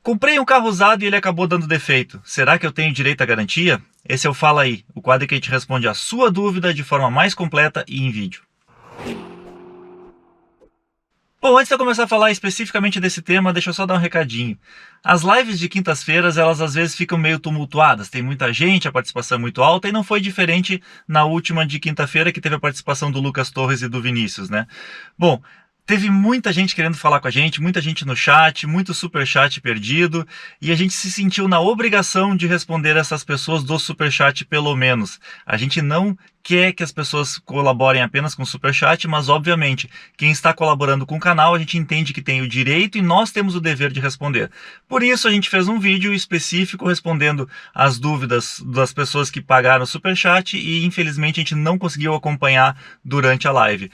Comprei um carro usado e ele acabou dando defeito. Será que eu tenho direito à garantia? Esse é o Fala Aí, o quadro que a gente responde a sua dúvida de forma mais completa e em vídeo. Bom, antes de eu começar a falar especificamente desse tema, deixa eu só dar um recadinho. As lives de quintas-feiras, elas às vezes ficam meio tumultuadas, tem muita gente, a participação é muito alta, e não foi diferente na última de quinta-feira, que teve a participação do Lucas Torres e do Vinícius, né? Bom, teve muita gente querendo falar com a gente, muita gente no chat, muito superchat perdido, e a gente se sentiu na obrigação de responder essas pessoas do superchat pelo menos. A gente não quer que as pessoas colaborem apenas com o superchat, mas obviamente, quem está colaborando com o canal, a gente entende que tem o direito e nós temos o dever de responder. Por isso a gente fez um vídeo específico respondendo as dúvidas das pessoas que pagaram o superchat e infelizmente a gente não conseguiu acompanhar durante a live.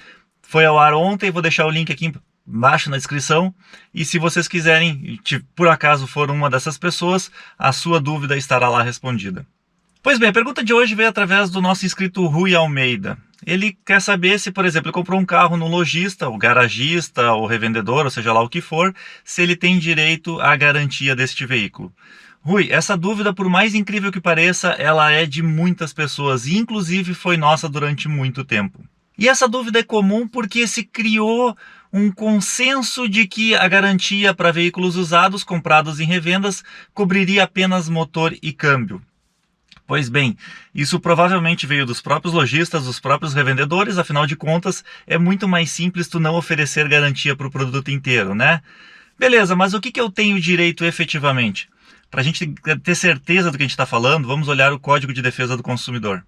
Foi ao ar ontem, vou deixar o link aqui embaixo na descrição, e se vocês quiserem, por acaso for uma dessas pessoas, a sua dúvida estará lá respondida. Pois bem, a pergunta de hoje veio através do nosso inscrito Rui Almeida. Ele quer saber se, por exemplo, ele comprou um carro no lojista, o garagista, ou revendedor, ou seja lá o que for, se ele tem direito à garantia deste veículo. Rui, essa dúvida, por mais incrível que pareça, ela é de muitas pessoas, e inclusive foi nossa durante muito tempo. E essa dúvida é comum porque se criou um consenso de que a garantia para veículos usados comprados em revendas cobriria apenas motor e câmbio. Pois bem, isso provavelmente veio dos próprios lojistas, dos próprios revendedores, afinal de contas, é muito mais simples tu não oferecer garantia para o produto inteiro, né? Beleza, mas o que eu tenho direito efetivamente? Para a gente ter certeza do que a gente está falando, vamos olhar o Código de Defesa do Consumidor.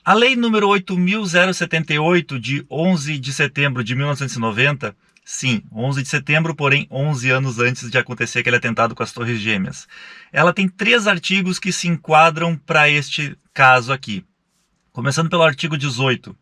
A Lei número 8.078, de 11 de setembro de 1990, sim, 11 de setembro, porém 11 anos antes de acontecer aquele atentado com as Torres Gêmeas, ela tem 3 artigos que se enquadram para este caso aqui. Começando pelo artigo 18.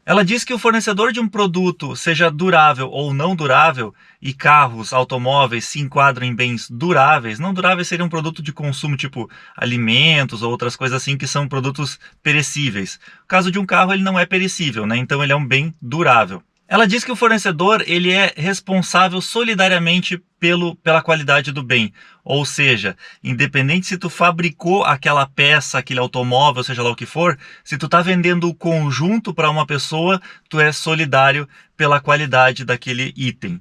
Ela diz que o fornecedor de um produto, seja durável ou não durável, e carros, automóveis se enquadram em bens duráveis. Não duráveis seria um produto de consumo, tipo alimentos ou outras coisas assim, que são produtos perecíveis. No caso de um carro, ele não é perecível, né? Então ele é um bem durável. Ela diz que o fornecedor ele é responsável solidariamente pela qualidade do bem. Ou seja, independente se tu fabricou aquela peça, aquele automóvel, seja lá o que for, se tu está vendendo o conjunto para uma pessoa, tu é solidário pela qualidade daquele item.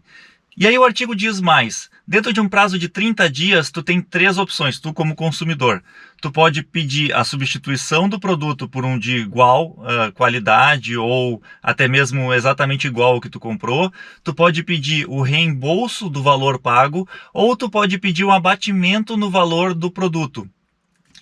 E aí o artigo diz mais, dentro de um prazo de 30 dias, tu tem 3 opções, tu como consumidor. Tu pode pedir a substituição do produto por um de igual qualidade ou até mesmo exatamente igual ao que tu comprou. Tu pode pedir o reembolso do valor pago ou tu pode pedir um abatimento no valor do produto.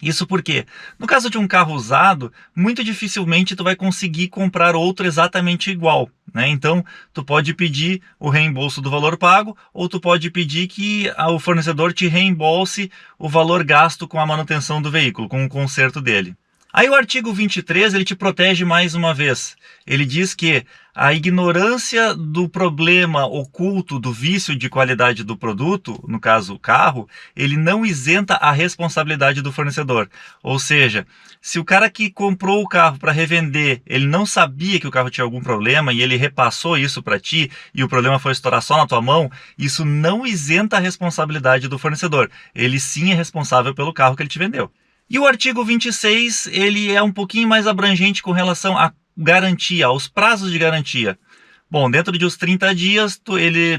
Isso porque, no caso de um carro usado, muito dificilmente tu vai conseguir comprar outro exatamente igual, né? Então, tu pode pedir o reembolso do valor pago, ou tu pode pedir que o fornecedor te reembolse o valor gasto com a manutenção do veículo, com o conserto dele. Aí o artigo 23, ele te protege mais uma vez. Ele diz que a ignorância do problema oculto do vício de qualidade do produto, no caso o carro, ele não isenta a responsabilidade do fornecedor. Ou seja, se o cara que comprou o carro para revender, ele não sabia que o carro tinha algum problema e ele repassou isso para ti e o problema foi estourar só na tua mão, isso não isenta a responsabilidade do fornecedor. Ele sim é responsável pelo carro que ele te vendeu. E o artigo 26, ele é um pouquinho mais abrangente com relação à garantia, aos prazos de garantia. Bom, dentro de os 30 dias,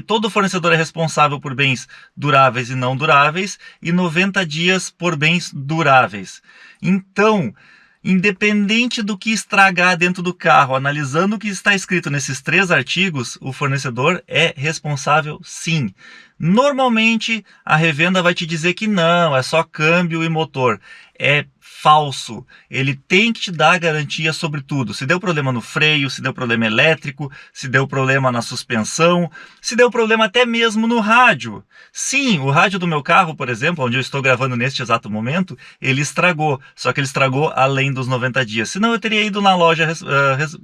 todo fornecedor é responsável por bens duráveis e não duráveis, e 90 dias por bens duráveis. Então, independente do que estragar dentro do carro, analisando o que está escrito nesses 3 artigos, o fornecedor é responsável sim. Normalmente, a revenda vai te dizer que não, é só câmbio e motor. É falso. Ele tem que te dar garantia sobre tudo. Se deu problema no freio, se deu problema elétrico, se deu problema na suspensão, se deu problema até mesmo no rádio. Sim, o rádio do meu carro, por exemplo, onde eu estou gravando neste exato momento, ele estragou. Só que ele estragou além dos 90 dias. Senão eu teria ido na loja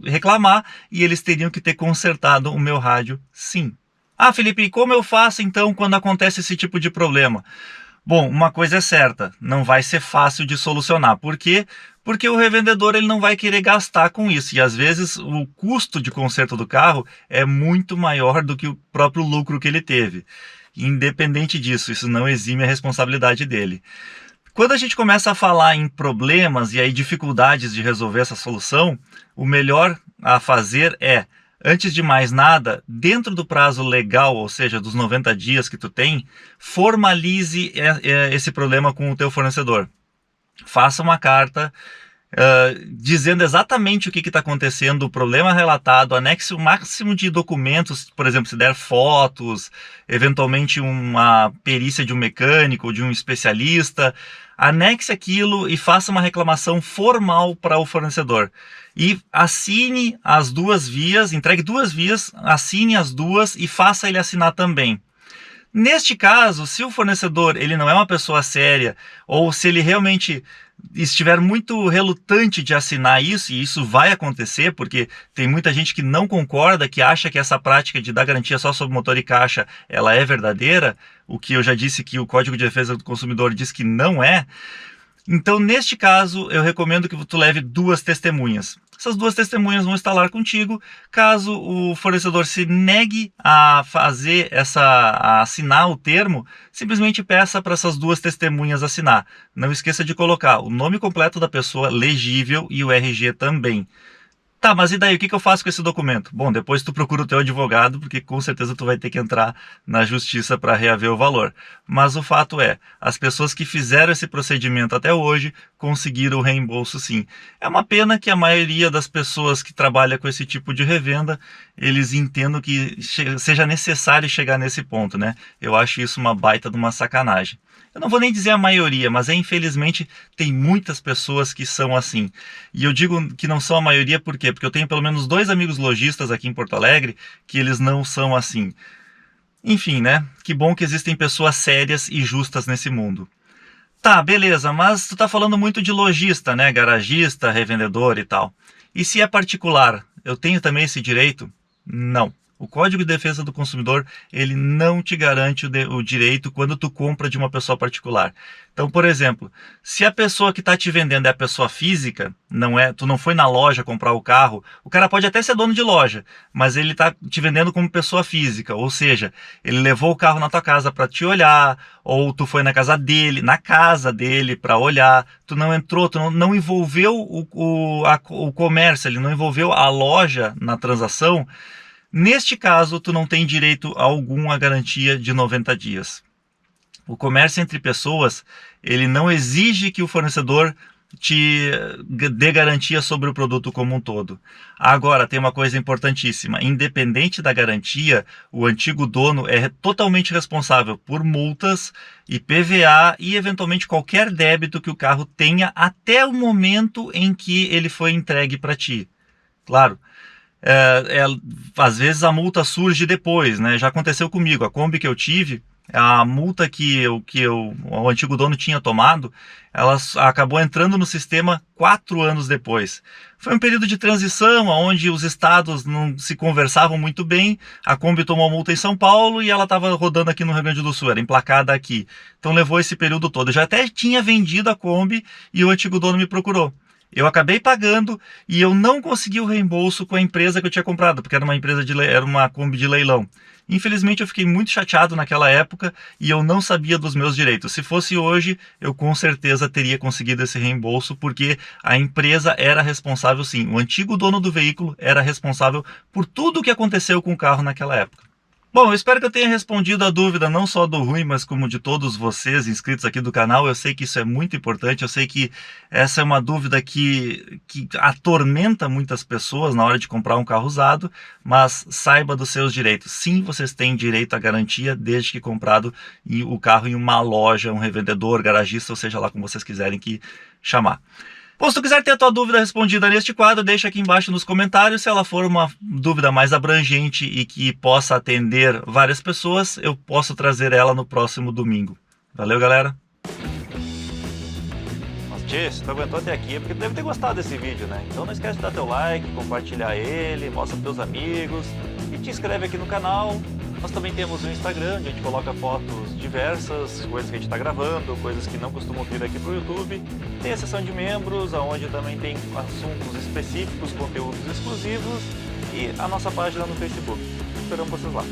reclamar e eles teriam que ter consertado o meu rádio, sim. Ah, Felipe, como eu faço então quando acontece esse tipo de problema? Bom, uma coisa é certa, não vai ser fácil de solucionar. Por quê? Porque o revendedor ele não vai querer gastar com isso. E às vezes o custo de conserto do carro é muito maior do que o próprio lucro que ele teve. Independente disso, isso não exime a responsabilidade dele. Quando a gente começa a falar em problemas e aí dificuldades de resolver essa solução, o melhor a fazer é, antes de mais nada, dentro do prazo legal, ou seja, dos 90 dias que tu tem, formalize esse problema com o teu fornecedor. Faça uma carta dizendo exatamente o que está acontecendo, o problema relatado, anexe o máximo de documentos, por exemplo, se der fotos, eventualmente uma perícia de um mecânico ou de um especialista, anexe aquilo e faça uma reclamação formal para o fornecedor. E assine as duas vias, entregue duas vias, assine as duas e faça ele assinar também. Neste caso, se o fornecedor ele não é uma pessoa séria, ou se ele realmente estiver muito relutante de assinar isso, e isso vai acontecer, porque tem muita gente que não concorda, que acha que essa prática de dar garantia só sobre motor e caixa, ela é verdadeira, o que eu já disse que o Código de Defesa do Consumidor diz que não é. Então, neste caso, eu recomendo que tu leve duas testemunhas. Essas duas testemunhas vão estar lá contigo. Caso o fornecedor se negue a a assinar o termo, simplesmente peça para essas duas testemunhas assinar. Não esqueça de colocar o nome completo da pessoa legível e o RG também. Tá, mas e daí, o que eu faço com esse documento? Bom, depois tu procura o teu advogado, porque com certeza tu vai ter que entrar na justiça para reaver o valor. Mas o fato é, as pessoas que fizeram esse procedimento até hoje conseguiram o reembolso sim. É uma pena que a maioria das pessoas que trabalham com esse tipo de revenda, eles entendam que seja necessário chegar nesse ponto, né? Eu acho isso uma baita de uma sacanagem. Eu não vou nem dizer a maioria, mas infelizmente tem muitas pessoas que são assim. E eu digo que não são a maioria por quê? Porque eu tenho pelo menos 2 amigos lojistas aqui em Porto Alegre que eles não são assim. Enfim, né? Que bom que existem pessoas sérias e justas nesse mundo. Tá, beleza, mas tu tá falando muito de lojista, né? Garagista, revendedor e tal. E se é particular, eu tenho também esse direito? Não. O Código de Defesa do Consumidor, ele não te garante o direito quando tu compra de uma pessoa particular. Então, por exemplo, se a pessoa que está te vendendo é a pessoa física, tu não foi na loja comprar o carro, o cara pode até ser dono de loja, mas ele está te vendendo como pessoa física, ou seja, ele levou o carro na tua casa para te olhar, ou tu foi na casa dele para olhar, tu não entrou, tu não envolveu o comércio, ele não envolveu a loja na transação. Neste caso, tu não tem direito algum à garantia de 90 dias. O comércio entre pessoas, ele não exige que o fornecedor te dê garantia sobre o produto como um todo. Agora, tem uma coisa importantíssima. Independente da garantia, o antigo dono é totalmente responsável por multas, IPVA e, eventualmente, qualquer débito que o carro tenha até o momento em que ele foi entregue para ti. Claro. Às vezes a multa surge depois, né? Já aconteceu comigo. A Kombi que eu tive, a multa que o antigo dono tinha tomado, ela acabou entrando no sistema 4 anos depois. Foi um período de transição, onde os estados não se conversavam muito bem. A Kombi tomou multa em São Paulo e ela estava rodando aqui no Rio Grande do Sul, era emplacada aqui. Então levou esse período todo. Eu já até tinha vendido a Kombi e o antigo dono me procurou. Eu acabei pagando e eu não consegui o reembolso com a empresa que eu tinha comprado, porque era uma Kombi de leilão. Infelizmente eu fiquei muito chateado naquela época e eu não sabia dos meus direitos. Se fosse hoje, eu com certeza teria conseguido esse reembolso, porque a empresa era responsável sim. O antigo dono do veículo era responsável por tudo o que aconteceu com o carro naquela época. Bom, eu espero que eu tenha respondido a dúvida não só do Rui, mas como de todos vocês inscritos aqui do canal. Eu sei que isso é muito importante, eu sei que essa é uma dúvida que atormenta muitas pessoas na hora de comprar um carro usado, mas saiba dos seus direitos. Sim, vocês têm direito à garantia desde que comprado o carro em uma loja, um revendedor, garagista, ou seja lá como vocês quiserem que chamar. Bom, se tu quiser ter a tua dúvida respondida neste quadro, deixa aqui embaixo nos comentários. Se ela for uma dúvida mais abrangente e que possa atender várias pessoas, eu posso trazer ela no próximo domingo. Valeu, galera! Mas, tchê, se tu aguentou até aqui é porque tu deve ter gostado desse vídeo, né? Então não esquece de dar teu like, compartilhar ele, mostra pros teus amigos e te inscreve aqui no canal. Nós também temos um Instagram, onde a gente coloca fotos diversas, coisas que a gente está gravando, coisas que não costumam vir aqui para o YouTube. Tem a seção de membros, onde também tem assuntos específicos, conteúdos exclusivos e a nossa página no Facebook. Esperamos vocês lá.